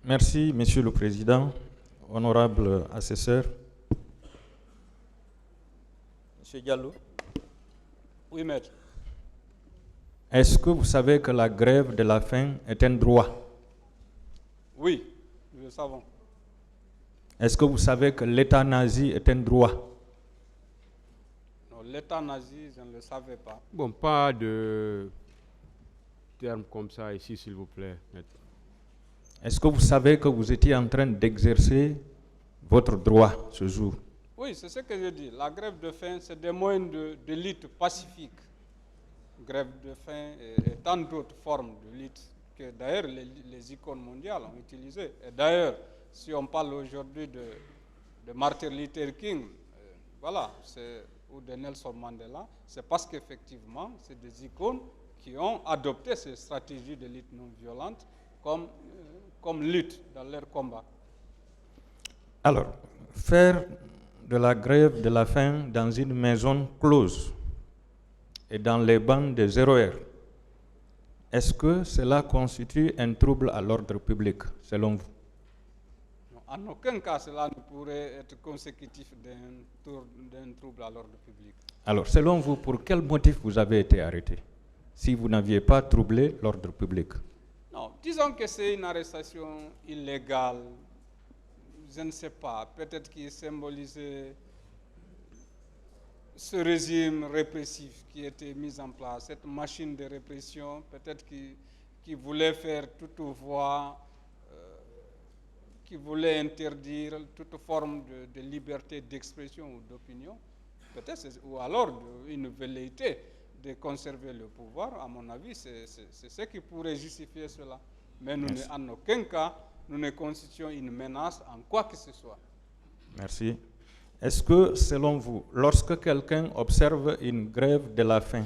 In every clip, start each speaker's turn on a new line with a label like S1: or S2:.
S1: Merci, Monsieur le Président, honorable assesseur. Monsieur Diallo.
S2: Oui, maître.
S1: Est-ce que vous savez que la grève de la faim est un droit?
S2: Oui, nous le savons.
S1: Est-ce que vous savez que l'État nazi est un droit?
S2: Non, l'État nazi, je ne le savais pas.
S3: Bon, pas de termes comme ça ici, s'il vous plaît, maître.
S1: Est-ce que vous savez que vous étiez en train d'exercer votre droit ce jour?
S2: Oui, c'est ce que je dis. La grève de faim, c'est des moyens de lutte pacifique. Grève de faim et tant d'autres formes de lutte que d'ailleurs les icônes mondiales ont utilisées. Et d'ailleurs, si on parle aujourd'hui de Martin Luther King, voilà, ou de Nelson Mandela, c'est parce qu'effectivement, c'est des icônes qui ont adopté ces stratégies de lutte non violente comme lutte dans leur combat.
S1: Alors, faire de la grève de la faim dans une maison close et dans les bancs des 0 heures, est-ce que cela constitue un trouble à l'ordre public, selon vous?
S2: Non, en aucun cas, cela ne pourrait être consécutif d'un trouble à l'ordre public.
S1: Alors, selon vous, pour quel motif vous avez été arrêté, si vous n'aviez pas troublé l'ordre public?
S2: Non, disons que c'est une arrestation illégale, je ne sais pas, peut-être qui symbolisait ce régime répressif qui était mis en place, cette machine de répression, peut-être qui voulait faire toute voie, qui voulait interdire toute forme de liberté d'expression ou d'opinion, peut-être, ou alors une velléité de conserver le pouvoir. À mon avis, c'est ce qui pourrait justifier cela. Mais nous, en aucun cas, nous ne constituons une menace en quoi que ce soit.
S1: Merci. Est-ce que, selon vous, lorsque quelqu'un observe une grève de la faim,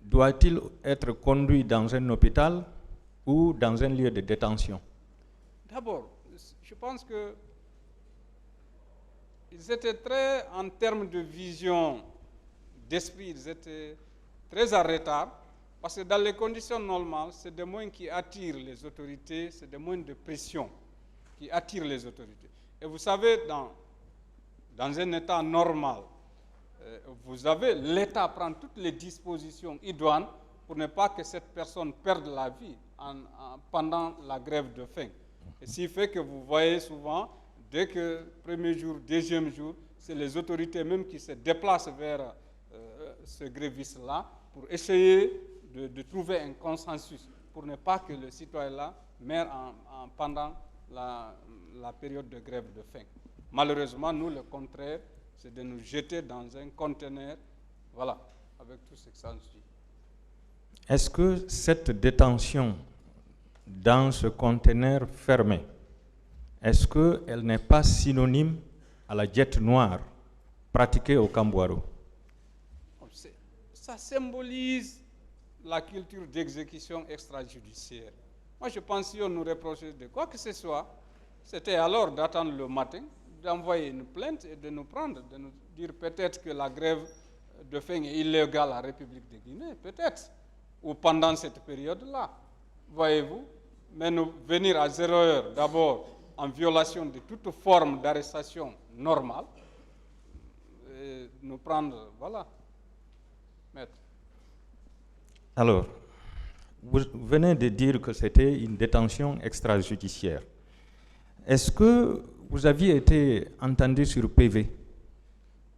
S1: doit-il être conduit dans un hôpital ou dans un lieu de détention?
S2: D'abord, je pense que ils étaient très, en termes de vision, d'esprit, ils étaient très en retard, parce que dans les conditions normales, c'est des moyens qui attirent les autorités, c'est des moyens de pression qui attirent les autorités. Et vous savez, dans un État normal, l'État prend toutes les dispositions idoines pour ne pas que cette personne perde la vie pendant la grève de faim. Et ce qui fait que vous voyez souvent, dès que premier jour, deuxième jour, c'est les autorités même qui se déplacent vers ce gréviste-là pour essayer de trouver un consensus pour ne pas que le citoyen-là meure pendant la période de grève de faim. Malheureusement, nous, le contraire, c'est de nous jeter dans un conteneur, voilà, avec tout ce que ça suit.
S1: Est-ce que cette détention dans ce conteneur fermé, est-ce qu'elle n'est pas synonyme à la diète noire pratiquée au Kambouaro?
S2: Ça symbolise la culture d'exécution extrajudiciaire. Moi, je pense que si on nous reprochait de quoi que ce soit, c'était alors d'attendre le matin, d'envoyer une plainte et de nous prendre, de nous dire peut-être que la grève de faim est illégale en République de Guinée, peut-être, ou pendant cette période-là, voyez-vous, mais nous venir à 0 heure, d'abord, en violation de toute forme d'arrestation normale, et nous prendre, voilà, maître.
S1: Alors, vous venez de dire que c'était une détention extrajudiciaire. Est-ce que vous aviez été entendu sur PV?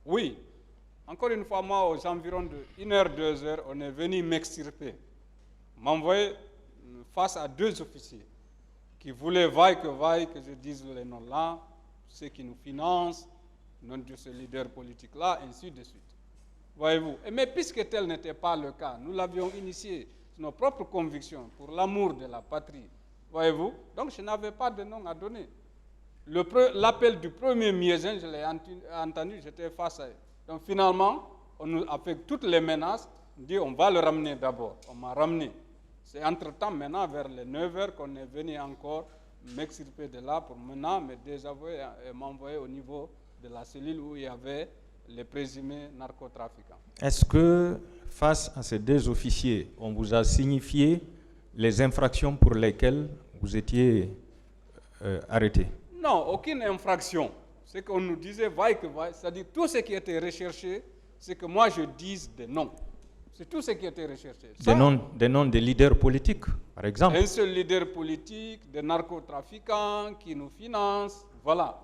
S2: Oui. Encore une fois, moi, aux environs de 1 heure, 2 heures, on est venu m'extirper, m'envoyer face à 2 officiers qui voulaient, vaille que je dise les noms là, ceux qui nous financent, nom de ce leader politique-là, ainsi de suite. Voyez-vous. Mais puisque tel n'était pas le cas, nous l'avions initié sur nos propres convictions, pour l'amour de la patrie. Voyez-vous. Donc je n'avais pas de nom à donner. L'appel du premier Miézin, je l'ai entendu, j'étais face à eux. Donc finalement, on nous a fait toutes les menaces, on dit on va le ramener d'abord. On m'a ramené. C'est entre-temps, maintenant, vers les 9 heures, qu'on est venu encore m'extirper de là pour maintenant me désavouer et m'envoyer au niveau de la cellule où il y avait les présumés narcotrafiquants.
S1: Est-ce que, face à ces 2 officiers, on vous a signifié les infractions pour lesquelles vous étiez arrêté.
S2: Non, aucune infraction. C'est qu'on nous disait vaille que vaille, c'est-à-dire tout ce qui était recherché, c'est que moi je dise des noms. C'est tout ce qui était recherché. Ça,
S1: Des noms de leaders politiques, par exemple.
S2: un seul leader politique, des narcotrafiquants qui nous financent, voilà.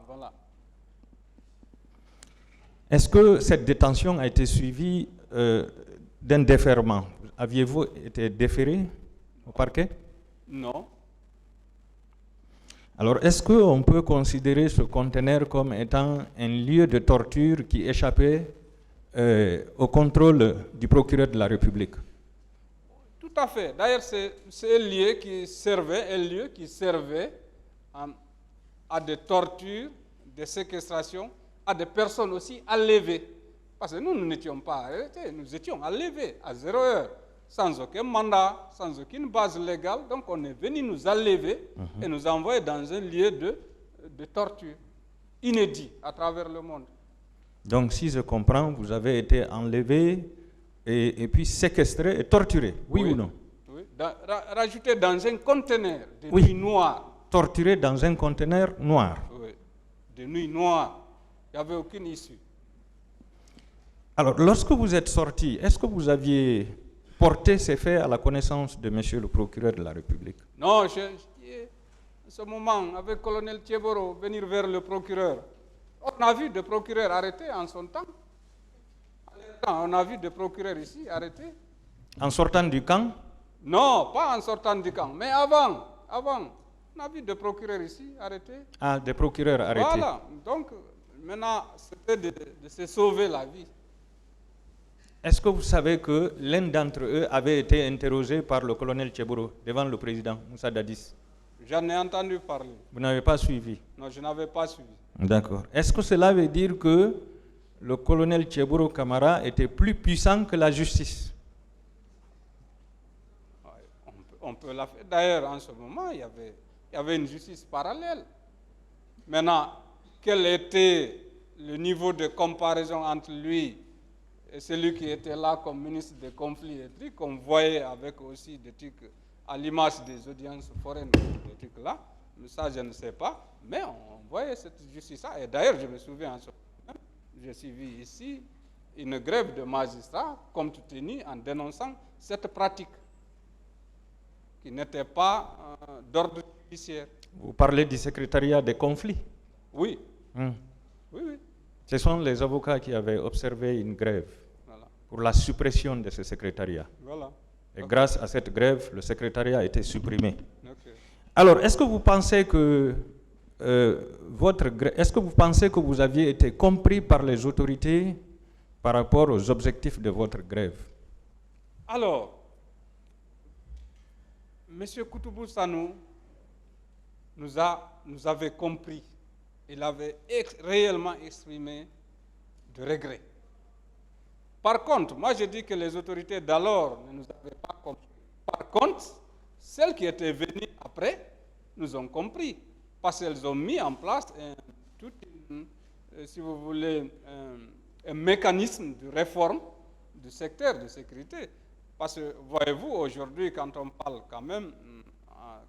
S1: Est-ce que cette détention a été suivie d'un défèrement? Aviez-vous été déféré au parquet?
S2: Non.
S1: Alors, est-ce qu'on peut considérer ce conteneur comme étant un lieu de torture qui échappait au contrôle du procureur de la République?
S2: Tout à fait. D'ailleurs, c'est un lieu qui servait à des tortures, des séquestrations, à des personnes aussi enlevées. Parce que nous n'étions pas arrêtés, nous étions enlevés à 0 heure, sans aucun mandat, sans aucune base légale. Donc on est venu nous enlever et nous envoyer dans un lieu de torture, inédit à travers le monde.
S1: Donc, si je comprends, vous avez été enlevé et puis séquestré et torturé, oui ou non?
S2: Oui, rajouté dans un conteneur de
S1: Oui.
S2: nuit noire.
S1: Torturé dans un conteneur noir.
S2: Oui, de nuit noire. Il n'y avait aucune issue.
S1: Alors, lorsque vous êtes sorti, est-ce que vous aviez porté ces faits à la connaissance de monsieur le procureur de la République?
S2: Non, en ce moment, avec le colonel Thieboro, venir vers le procureur. On a vu des procureurs arrêtés en son temps. On a vu des procureurs ici arrêtés.
S1: En sortant du camp?
S2: Non, pas en sortant du camp, mais avant. On a vu des procureurs ici arrêtés.
S1: Ah, des procureurs arrêtés.
S2: Voilà, donc maintenant, c'était de se sauver la vie.
S1: Est-ce que vous savez que l'un d'entre eux avait été interrogé par le colonel Thieboro devant le président Moussa Dadis?
S2: J'en ai entendu parler.
S1: Vous n'avez pas suivi?
S2: Non, je n'avais pas suivi.
S1: D'accord. Est-ce que cela veut dire que le colonel Thieboro Camara était plus puissant que la justice?
S2: On peut la faire. D'ailleurs, en ce moment, il y avait une justice parallèle. Maintenant, quel était le niveau de comparaison entre lui et celui qui était là comme ministre des conflits et trucs, qu'on voyait avec aussi des trucs à l'image des audiences foraines, des trucs là, mais ça je ne sais pas, mais on voyait cette justice-là. Et d'ailleurs, je me souviens en ce moment, j'ai suivi ici une grève de magistrats, compte tenu en dénonçant cette pratique qui n'était pas d'ordre judiciaire.
S1: Vous parlez du secrétariat des conflits?
S2: Oui.
S1: Hmm.
S2: Oui.
S1: Ce sont les avocats qui avaient observé une grève pour la suppression de ce secrétariat.
S2: Voilà.
S1: Et grâce à cette grève, le secrétariat a été supprimé.
S2: Okay.
S1: Alors, est-ce que vous pensez que est-ce que vous pensez que vous aviez été compris par les autorités par rapport aux objectifs de votre grève?
S2: Alors, M. Koutoubou Sanou nous avait compris. Il avait réellement exprimé de regret. Par contre, moi je dis que les autorités d'alors ne nous avaient pas compris. Par contre, celles qui étaient venues après nous ont compris. Parce qu'elles ont mis en place si vous voulez, un mécanisme de réforme du secteur de sécurité. Parce que, voyez-vous, aujourd'hui, quand on parle quand même,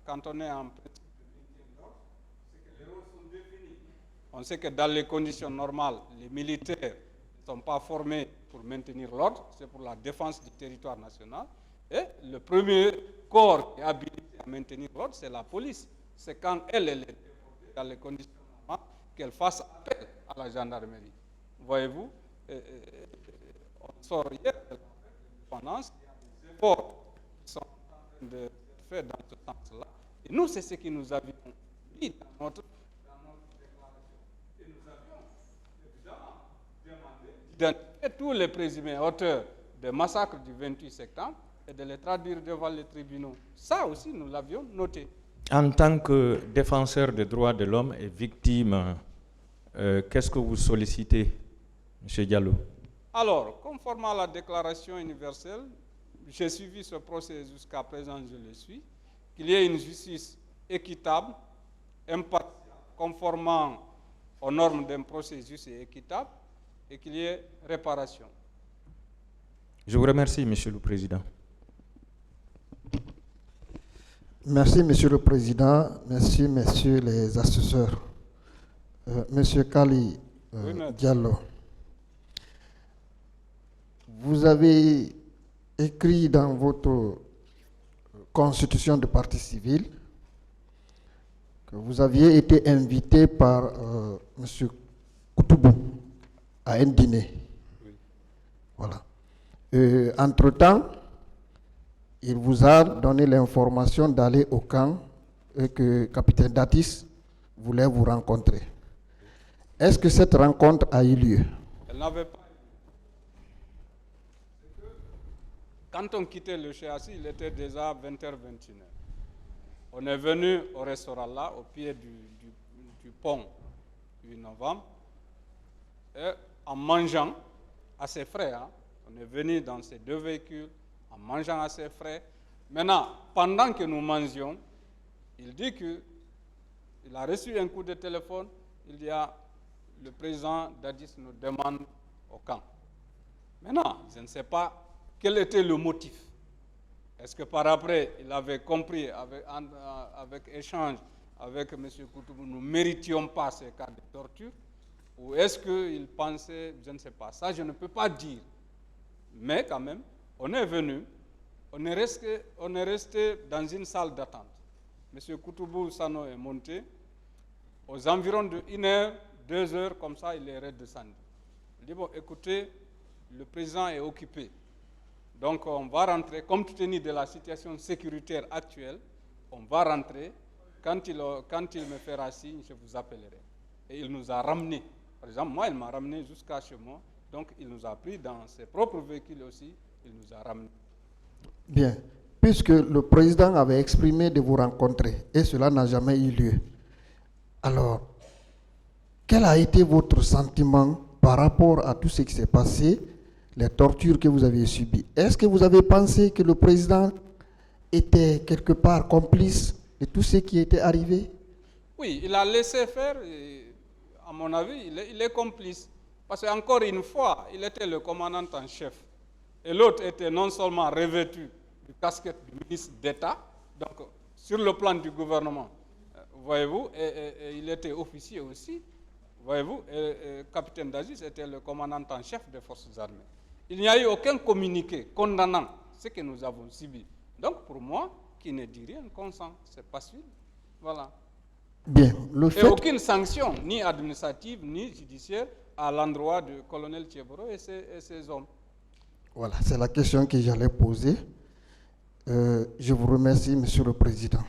S2: quand on est en principe de l'ordre, c'est que les rôles sont définis. On sait que dans les conditions normales, les militaires ne sont pas formés pour maintenir l'ordre, c'est pour la défense du territoire national. Et le premier corps qui est habilité à maintenir l'ordre, c'est la police. C'est quand elle est déportée dans les conditions normales qu'elle fasse appel à la gendarmerie. Voyez-vous, on sort hier de la dépendance, il y a des efforts qui sont en train de faire dans ce sens-là. Et nous, c'est ce que nous avions dit dans notre déclaration. Et nous avions évidemment demandé d'identifier tous les présumés auteurs des massacres du 28 septembre et de les traduire devant les tribunaux. Ça aussi, nous l'avions noté.
S1: En tant que défenseur des droits de l'homme et victime, qu'est-ce que vous sollicitez, M. Diallo?
S2: Alors, conformément à la Déclaration universelle, j'ai suivi ce procès jusqu'à présent, je le suis, qu'il y ait une justice équitable, impartiale, conformément aux normes d'un procès juste et équitable, et qu'il y ait réparation.
S1: Je vous remercie, Monsieur le Président.
S4: Merci, Monsieur le Président. Merci, Messieurs les assesseurs. Monsieur Kali
S2: Oui, maître.
S4: Diallo, vous avez écrit dans votre constitution de partie civile que vous aviez été invité par Monsieur Koutoubou à un dîner.
S2: Oui.
S4: Voilà. Entre-temps, il vous a donné l'information d'aller au camp et que capitaine Datis voulait vous rencontrer. Est-ce que cette rencontre a eu lieu?
S2: Elle n'avait pas. Quand on quittait le CHC, il était déjà 20h, 21h. On est venu au restaurant là, au pied du pont 8 novembre, et en mangeant à ses frais, hein, on est venu dans ces deux véhicules, en mangeant à ses frais. Maintenant, pendant que nous mangions, il dit qu'il a reçu un coup de téléphone, il dit le président Dadis nous demande au camp. Maintenant, je ne sais pas quel était le motif. Est-ce que par après, il avait compris avec échange avec M. Koutoubou, nous ne méritions pas ces cas de torture? Ou est-ce qu'il pensait, je ne sais pas, ça je ne peux pas dire. Mais quand même, on est venu, on est resté dans une salle d'attente. M. Koutoubou Sano est monté, aux environs de 1h, 2h, comme ça, il est redescendu. Il dit, bon, écoutez, le président est occupé. Donc, on va rentrer, compte tenu de la situation sécuritaire actuelle, on va rentrer. Quand il me fera signe, je vous appellerai. Et il nous a ramenés. Par exemple, moi, il m'a ramené jusqu'à chez moi. Donc, il nous a pris dans ses propres véhicules aussi. Il nous a ramenés.
S4: Bien. Puisque le président avait exprimé de vous rencontrer et cela n'a jamais eu lieu. Alors, quel a été votre sentiment par rapport à tout ce qui s'est passé, les tortures que vous avez subies? Est-ce que vous avez pensé que le président était quelque part complice de tout ce qui était arrivé?
S2: Oui, il a laissé faire. Et, à mon avis, il est complice. Parce qu'encore une fois, il était le commandant en chef. Et l'autre était non seulement revêtu du casquette du ministre d'État, donc sur le plan du gouvernement, voyez-vous, et il était officier aussi, voyez-vous, et capitaine Dadis était le commandant en chef des forces armées. Il n'y a eu aucun communiqué condamnant ce que nous avons subi. Donc pour moi, qui ne dit rien consent, c'est pas sûr. Voilà.
S4: Bien. Le fait...
S2: Et aucune sanction, ni administrative, ni judiciaire, à l'endroit du colonel Thieboro et ses hommes.
S4: Voilà, c'est la question que j'allais poser. Je vous remercie, Monsieur le Président.